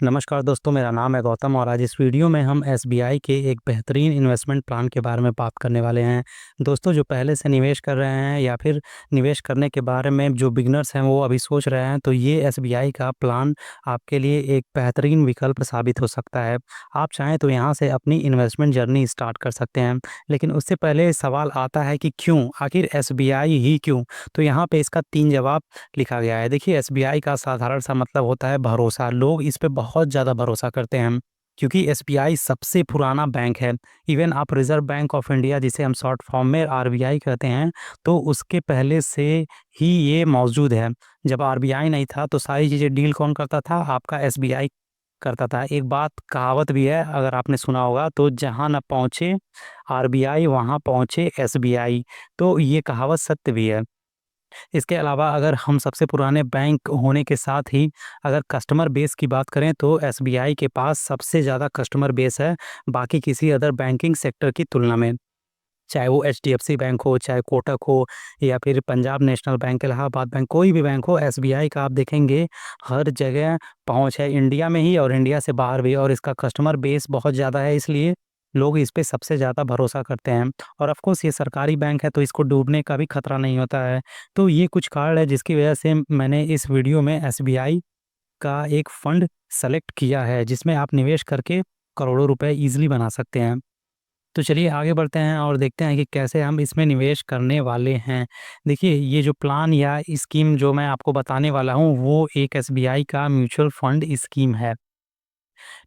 नमस्कार दोस्तों, मेरा नाम है गौतम और आज इस वीडियो में हम एसबीआई के एक बेहतरीन इन्वेस्टमेंट प्लान के बारे में बात करने वाले हैं। दोस्तों, जो पहले से निवेश कर रहे हैं या फिर निवेश करने के बारे में जो बिगिनर्स हैं वो अभी सोच रहे हैं, तो ये एसबीआई का प्लान आपके लिए एक बेहतरीन विकल्प साबित हो सकता है। आप चाहें तो यहाँ से अपनी इन्वेस्टमेंट जर्नी स्टार्ट कर सकते हैं। लेकिन उससे पहले सवाल आता है कि क्यों, आखिर एसबीआई ही क्यों? तो यहाँ पे इसका 3 जवाब लिखा गया है। देखिए, एसबीआई का साधारण सा मतलब होता है भरोसा। लोग इस पे बहुत ज़्यादा भरोसा करते हैं क्योंकि एसबीआई सबसे पुराना बैंक है। इवन आप रिज़र्व बैंक ऑफ इंडिया, जिसे हम शॉर्ट फॉर्म में आरबीआई कहते हैं, तो उसके पहले से ही ये मौजूद है। जब आरबीआई नहीं था तो सारी चीज़ें डील कौन करता था? आपका एसबीआई करता था। एक बात कहावत भी है, अगर आपने सुना होगा, तो जहाँ ना पहुँचे आरबीआई वहाँ पहुँचे एसबीआई। तो ये कहावत सत्य भी है। इसके अलावा अगर हम सबसे पुराने बैंक होने के साथ ही अगर कस्टमर बेस की बात करें तो एसबीआई के पास सबसे ज़्यादा कस्टमर बेस है बाकी किसी अदर बैंकिंग सेक्टर की तुलना में। चाहे वो एचडीएफसी बैंक हो, चाहे कोटक हो या फिर Punjab national bank, Allahabad bank, कोई भी बैंक हो, एसबीआई का आप देखेंगे हर जगह पहुँच है, इंडिया में ही और इंडिया से बाहर भी। और इसका कस्टमर बेस बहुत ज़्यादा है, इसलिए लोग इस पे सबसे ज़्यादा भरोसा करते हैं। और ऑफ कोर्स ये सरकारी बैंक है तो इसको डूबने का भी खतरा नहीं होता है। तो ये कुछ कारण है जिसकी वजह से मैंने इस वीडियो में एसबीआई का एक फंड सेलेक्ट किया है जिसमें आप निवेश करके करोड़ों रुपए ईज़िली बना सकते हैं। तो चलिए आगे बढ़ते हैं और देखते हैं कि कैसे हम इसमें निवेश करने वाले हैं। देखिए, ये जो प्लान या स्कीम जो मैं आपको बताने वाला हूँ वो एक एसबीआई का म्यूचुअल फंड स्कीम है।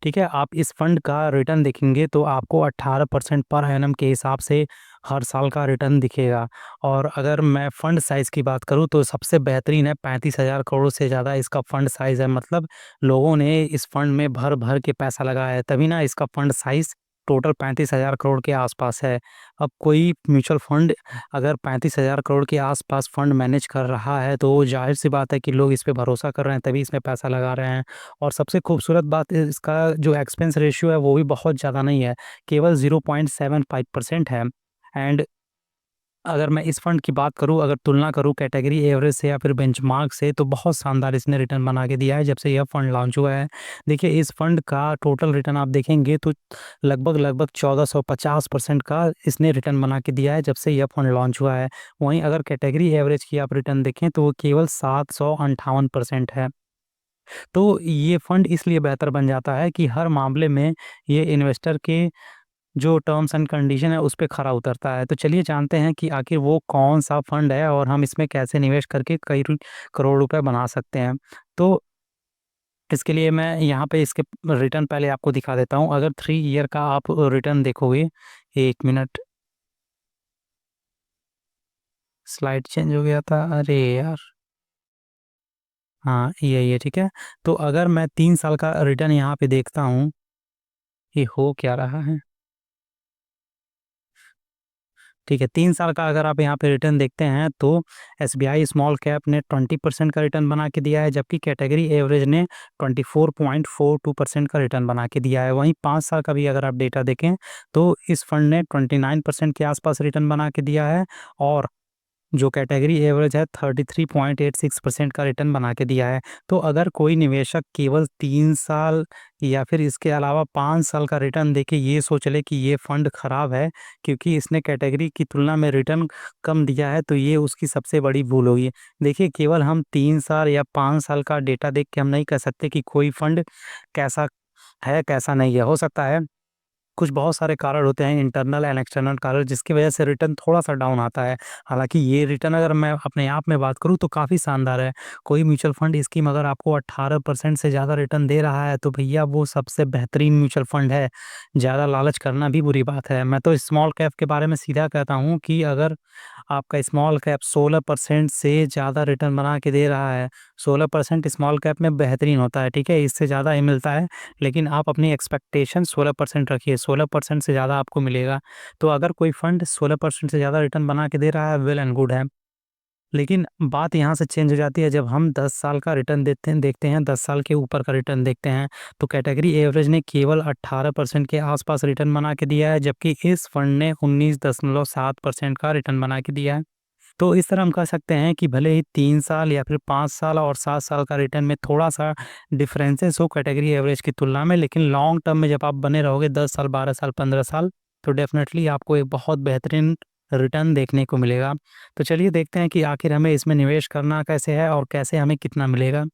ठीक है? आप इस फंड का रिटर्न देखेंगे तो आपको 18% पर एनम के हिसाब से हर साल का रिटर्न दिखेगा। और अगर मैं फंड साइज़ की बात करूँ तो सबसे बेहतरीन है, 35,000 करोड़ से ज़्यादा इसका फंड साइज़ है। मतलब लोगों ने इस फंड में भर-भर के पैसा लगाया है, तभी ना इसका फंड साइज़ टोटल 35,000 करोड़ के आसपास है। अब कोई म्यूचुअल फंड अगर 35,000 करोड़ के आसपास फंड मैनेज कर रहा है, तो ज़ाहिर-सी बात है कि लोग इस पे भरोसा कर रहे हैं, तभी इसमें पैसा लगा रहे हैं। और सबसे खूबसूरत बात इसका जो एक्सपेंस रेशियो है वो भी बहुत ज़्यादा नहीं है, केवल 0.75% है। एंड अगर मैं इस फंड की बात करूँ, अगर तुलना करूँ कैटेगरी एवरेज से या फिर बेंचमार्क से, तो बहुत शानदार इसने रिटर्न बना के दिया है जब से यह फंड लॉन्च हुआ है। देखिए, इस फंड का टोटल रिटर्न आप देखेंगे तो लगभग 1450% का इसने रिटर्न बना के दिया है जब से यह फंड लॉन्च हुआ है। वहीं अगर कैटेगरी एवरेज की आप रिटर्न देखें तो वो केवल 758% है। तो ये फंड इसलिए बेहतर बन जाता है कि हर मामले में ये इन्वेस्टर के जो टर्म्स एंड कंडीशन है उस पे खरा उतरता है। तो चलिए जानते हैं कि आखिर वो कौन-सा फंड है और हम इसमें कैसे निवेश करके कई करोड़ रुपए बना सकते हैं। तो इसके लिए मैं यहाँ पे इसके रिटर्न पहले आपको दिखा देता हूँ। अगर 3 ईयर का आप रिटर्न देखोगे, 1 मिनट, स्लाइड चेंज हो गया था। अरे यार! हाँ, यही है, ठीक है। तो अगर मैं 3 साल का रिटर्न यहाँ पे देखता हूँ, ये हो क्या रहा है? ठीक है, 3 साल का अगर आप यहाँ पे रिटर्न देखते हैं तो एसबीआई स्मॉल कैप ने 20% का रिटर्न बना के दिया है, जबकि कैटेगरी एवरेज ने 24.42% का रिटर्न बना के दिया है। वहीं 5 साल का भी अगर आप डेटा देखें तो इस फंड ने 29% के आसपास रिटर्न बना के दिया है और जो कैटेगरी एवरेज है 33.86% का रिटर्न बना के दिया है। तो अगर कोई निवेशक केवल 3 साल या फिर इसके अलावा 5 साल का रिटर्न देके ये सोच ले कि ये फंड खराब है क्योंकि इसने कैटेगरी की तुलना में रिटर्न कम दिया है, तो ये उसकी सबसे बड़ी भूल होगी। देखिए, केवल हम 3 साल या 5 साल का डेटा देख के हम नहीं कह सकते कि कोई फंड कैसा है, कैसा नहीं है। हो सकता है कुछ बहुत सारे कारण होते हैं, इंटरनल एंड एक्सटर्नल कारण, जिसकी वजह से रिटर्न थोड़ा-सा डाउन आता है। हालाँकि ये रिटर्न अगर मैं अपने आप में बात करूँ तो काफ़ी शानदार है। कोई म्यूचुअल फंड स्कीम अगर आपको 18% से ज़्यादा रिटर्न दे रहा है तो भैया वो सबसे बेहतरीन म्यूचुअल फंड है। ज़्यादा लालच करना भी बुरी बात है। मैं तो स्मॉल कैप के बारे में सीधा कहता हूँ कि अगर आपका स्मॉल कैप 16% से ज़्यादा रिटर्न बना के दे रहा है, 16% स्मॉल कैप में बेहतरीन होता है, ठीक है? इससे ज़्यादा ही मिलता है, लेकिन आप अपनी एक्सपेक्टेशन 16% रखिए, 16% से ज़्यादा आपको मिलेगा। तो अगर कोई फंड 16% से ज़्यादा रिटर्न बना के दे रहा है, वेल एंड गुड है। लेकिन बात यहाँ से चेंज हो जाती है जब हम 10 साल का रिटर्न देखते हैं, 10 साल के ऊपर का रिटर्न देखते हैं, तो कैटेगरी एवरेज ने केवल 18% के आसपास रिटर्न बना के दिया है, जबकि इस फंड ने 19.7% का रिटर्न बना के दिया है। तो इस तरह हम कह सकते हैं कि भले ही 3 साल या फिर 5 साल और 7 साल का रिटर्न में थोड़ा-सा डिफरेंसेस हो कैटेगरी एवरेज की तुलना में, लेकिन लॉन्ग टर्म में जब आप बने रहोगे 10 साल, 12 साल, 15 साल, तो डेफ़िनेटली आपको एक बहुत बेहतरीन रिटर्न देखने को मिलेगा। तो चलिए देखते हैं कि आखिर हमें इसमें निवेश करना कैसे है और कैसे हमें कितना मिलेगा।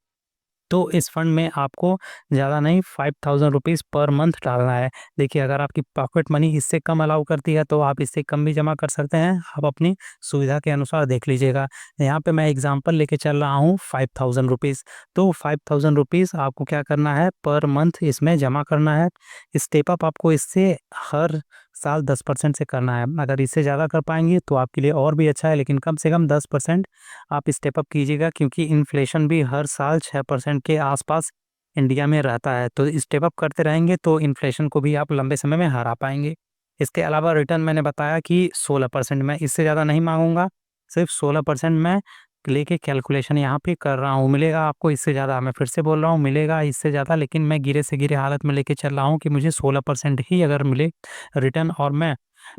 तो इस फंड में आपको ज़्यादा नहीं, 5000 रुपीज़ पर मंथ डालना है। देखिए, अगर आपकी पॉकेट मनी इससे कम अलाउ करती है तो आप इससे कम भी जमा कर सकते हैं। आप अपनी सुविधा के अनुसार देख लीजिएगा। यहाँ पे मैं एग्ज़ाम्पल लेके चल रहा हूँ 5000 रुपीज़। तो 5000 रुपीज़ आपको क्या करना है, पर मंथ इसमें जमा करना है। स्टेप अप आपको इससे हर साल 10% से करना है। अगर इससे ज़्यादा कर पाएँगे तो आपके लिए और भी अच्छा है, लेकिन कम से कम 10% आप स्टेप अप कीजिएगा, क्योंकि इन्फ्लेशन भी हर साल 6% के आसपास इंडिया में रहता है। तो स्टेप अप करते रहेंगे तो इन्फ्लेशन को भी आप लंबे समय में हरा पाएँगे। इसके अलावा रिटर्न मैंने बताया कि 16%, मैं इससे ज़्यादा नहीं माँगूँगा, सिर्फ़ 16% मैं लेके कैलकुलेशन यहाँ पे कर रहा हूँ। मिलेगा आपको इससे ज़्यादा, मैं फिर से बोल रहा हूँ, मिलेगा इससे ज़्यादा, लेकिन मैं गिरे से गिरे हालत में लेके चल रहा हूँ कि मुझे 16% ही अगर मिले रिटर्न, और मैं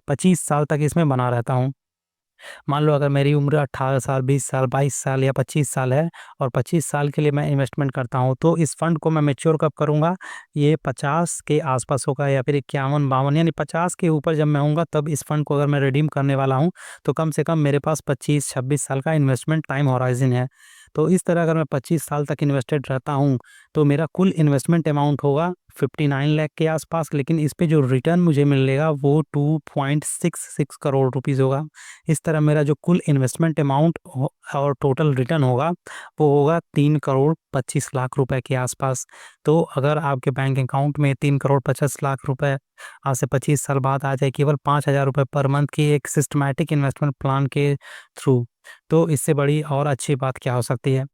25 साल तक इसमें बना रहता हूँ। मान लो अगर मेरी उम्र 18 साल, 20 साल, 22 साल या 25 साल है और 25 साल के लिए मैं इन्वेस्टमेंट करता हूँ, तो इस फंड को मैं मैच्योर कब करूँगा? ये 50 के आस-पास होगा या फिर 51-52, यानी 50 के ऊपर जब मैं होऊँगा तब इस फंड को अगर मैं रिडीम करने वाला हूँ, तो कम से कम मेरे पास 25-26 साल का इन्वेस्टमेंट टाइम होराइज़न है। तो इस तरह अगर मैं 25 साल तक इन्वेस्टेड रहता हूँ, तो मेरा कुल इन्वेस्टमेंट अमाउंट होगा 59 लाख के आस-पास, लेकिन इस पे जो रिटर्न मुझे मिलेगा वो 2.66 करोड़ रुपीज़ होगा। इस तरह मेरा जो कुल इन्वेस्टमेंट अमाउंट हो और टोटल रिटर्न होगा, वो होगा 3 करोड़ 25 लाख रुपए के आसपास। तो अगर आपके बैंक अकाउंट में 3 करोड़ 50 लाख रुपए आज से 25 साल बाद आ जाए केवल 5,000 रुपए पर मंथ की एक सिस्टमैटिक इन्वेस्टमेंट प्लान के थ्रू, तो इससे बड़ी और अच्छी बात क्या हो सकती है।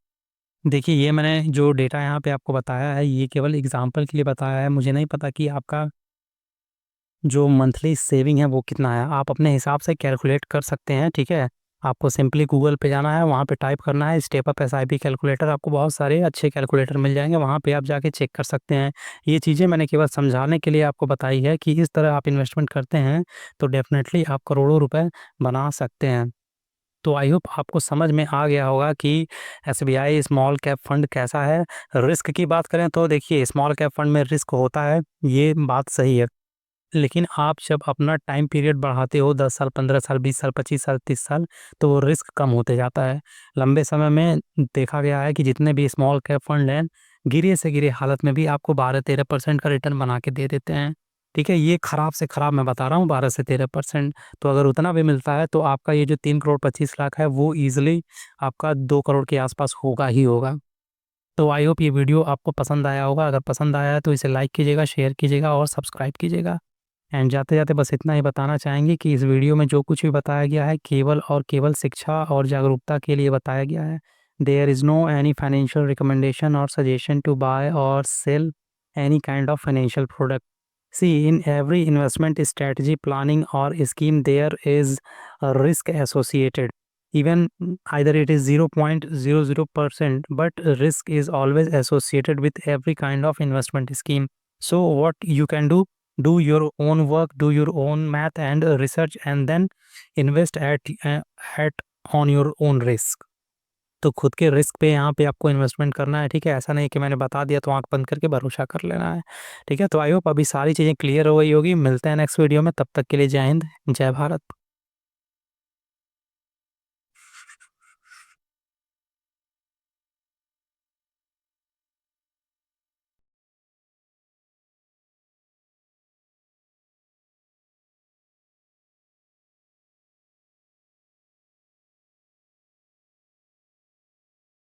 देखिए, ये मैंने जो डेटा यहाँ पे आपको बताया है, ये केवल एग्ज़ाम्पल के लिए बताया है। मुझे नहीं पता कि आपका जो मंथली सेविंग है वो कितना है। आप अपने हिसाब से कैलकुलेट कर सकते हैं, ठीक है? आपको सिंपली गूगल पे जाना है, वहाँ पे टाइप करना है स्टेप अप एसआईपी कैलकुलेटर, आपको बहुत सारे अच्छे कैलकुलेटर मिल जाएँगे, वहाँ पे आप जाके चेक कर सकते हैं। ये चीज़ें मैंने केवल समझाने के लिए आपको बताई है कि इस तरह आप इन्वेस्टमेंट करते हैं, तो डेफ़िनेटली आप करोड़ों रुपए बना सकते हैं। तो आई होप आपको समझ में आ गया होगा कि एसबीआई स्मॉल कैप फंड कैसा है। रिस्क की बात करें तो देखिए, स्मॉल कैप फंड में रिस्क होता है, ये बात सही है। लेकिन आप जब अपना टाइम पीरियड बढ़ाते हो 10 साल, 15 साल, 20 साल, 25 साल, 30 साल, तो वो रिस्क कम होते जाता है। लंबे समय में देखा गया है कि जितने भी स्मॉल कैप फंड हैं, गिरे से गिरे हालत में भी आपको 12-13% का रिटर्न बना के दे देते हैं। ठीक है? ये खराब से खराब मैं बता रहा हूँ, 12 से 13%। तो अगर उतना भी मिलता है तो आपका ये जो 3 करोड़ 25 लाख है, वो ईज़िली आपका 2 करोड़ के आस-पास होगा ही होगा। तो आई होप ये वीडियो आपको पसंद आया होगा। अगर पसंद आया है तो इसे लाइक कीजिएगा, शेयर कीजिएगा और सब्सक्राइब कीजिएगा। एंड जाते-जाते बस इतना ही बताना चाहेंगे कि इस वीडियो में जो कुछ भी बताया गया है केवल और केवल शिक्षा और जागरूकता के लिए बताया गया है। There is no any financial recommendation और सजेशन टू बाय और sell any kind of financial product. See, in every investment strategy, planning or scheme, there is a risk associated. Even either it is 0.00%, but risk is always associated with every kind of investment scheme. So, what you can do your own work, do your own math and research, and then invest at on your own risk. तो खुद के risk पे यहाँ पे आपको investment करना है, ठीक है? ऐसा नहीं कि मैंने बता दिया तो आँख बंद करके भरोसा कर लेना है, ठीक है? तो आई होप अभी सारी चीज़ें क्लियर हो गई होगी। मिलते हैं नेक्स्ट वीडियो में, तब तक के लिए जय हिंद, जय भारत।